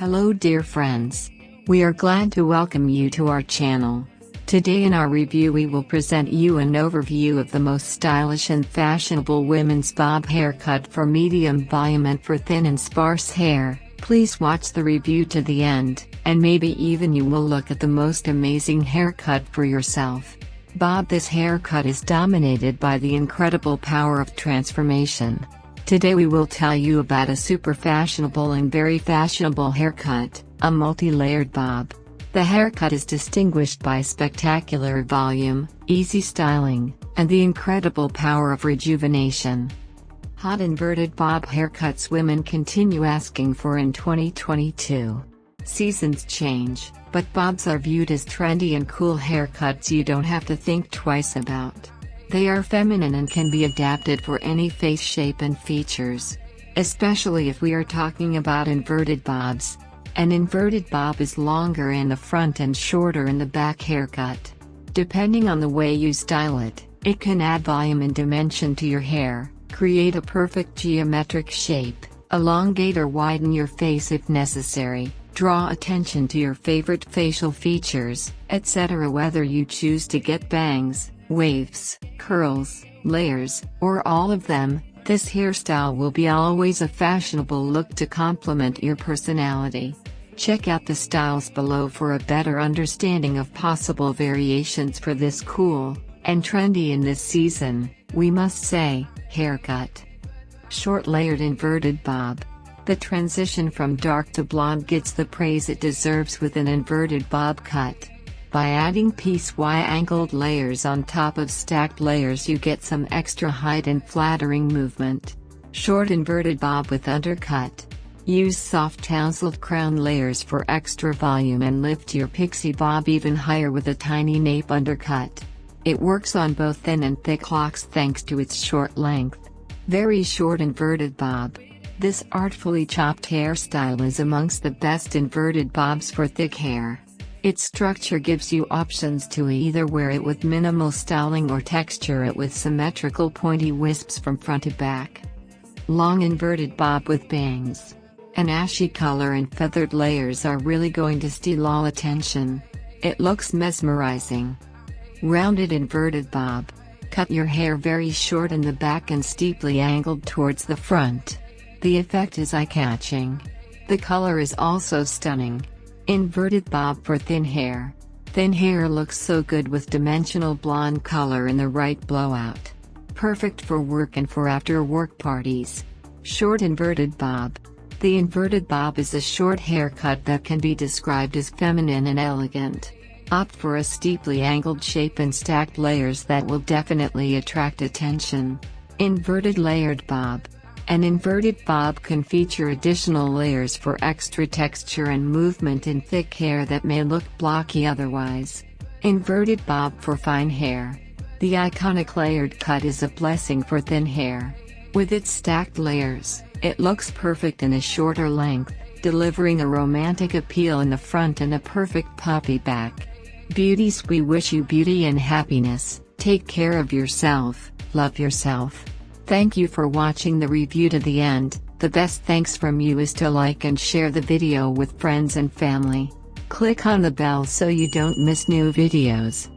Hello dear friends. We are glad to welcome you to our channel. Today in our review we will present you an overview of the most stylish and fashionable women's bob haircut for medium volume and for thin and sparse hair. Please watch the review to the end, and maybe even you will look at the most amazing haircut for yourself. Bob, this haircut is dominated by the incredible power of transformation. Today we will tell you about a super fashionable and very fashionable haircut, a multi-layered bob. The haircut is distinguished by spectacular volume, easy styling, and the incredible power of rejuvenation. Hot inverted bob haircuts women continue asking for in 2022. Seasons change, but bobs are viewed as trendy and cool haircuts you don't have to think twice about. They are feminine and can be adapted for any face shape and features. Especially if we are talking about inverted bobs. An inverted bob is longer in the front and shorter in the back haircut. Depending on the way you style it, it can add volume and dimension to your hair, create a perfect geometric shape, elongate or widen your face if necessary, draw attention to your favorite facial features, etc. Whether you choose to get bangs, waves, curls, layers, or all of them, this hairstyle will be always a fashionable look to complement your personality. Check out the styles below for a better understanding of possible variations for this cool, and trendy in this season, we must say, haircut. Short layered inverted bob. The transition from dark to blonde gets the praise it deserves with an inverted bob cut. By adding piece Y-angled layers on top of stacked layers you get some extra height and flattering movement. Short inverted bob with undercut. Use soft tousled crown layers for extra volume and lift your pixie bob even higher with a tiny nape undercut. It works on both thin and thick locks thanks to its short length. Very short inverted bob. This artfully chopped hairstyle is amongst the best inverted bobs for thick hair. Its structure gives you options to either wear it with minimal styling or texture it with symmetrical pointy wisps from front to back. Long inverted bob with bangs. An ashy color and feathered layers are really going to steal all attention. It looks mesmerizing. Rounded inverted bob. Cut your hair very short in the back and steeply angled towards the front. The effect is eye-catching. The color is also stunning. Inverted bob for thin hair. Thin hair looks so good with dimensional blonde color in the right blowout. Perfect for work and for after work parties. Short inverted bob. The inverted bob is a short haircut that can be described as feminine and elegant. Opt for a steeply angled shape and stacked layers that will definitely attract attention. Inverted layered bob. An inverted bob can feature additional layers for extra texture and movement in thick hair that may look blocky otherwise. Inverted bob for fine hair. The iconic layered cut is a blessing for thin hair. With its stacked layers, it looks perfect in a shorter length, delivering a romantic appeal in the front and a perfect puppy back. Beauties, we wish you beauty and happiness. Take care of yourself, love yourself. Thank you for watching the review to the end. The best thanks from you is to like and share the video with friends and family. Click on the bell so you don't miss new videos.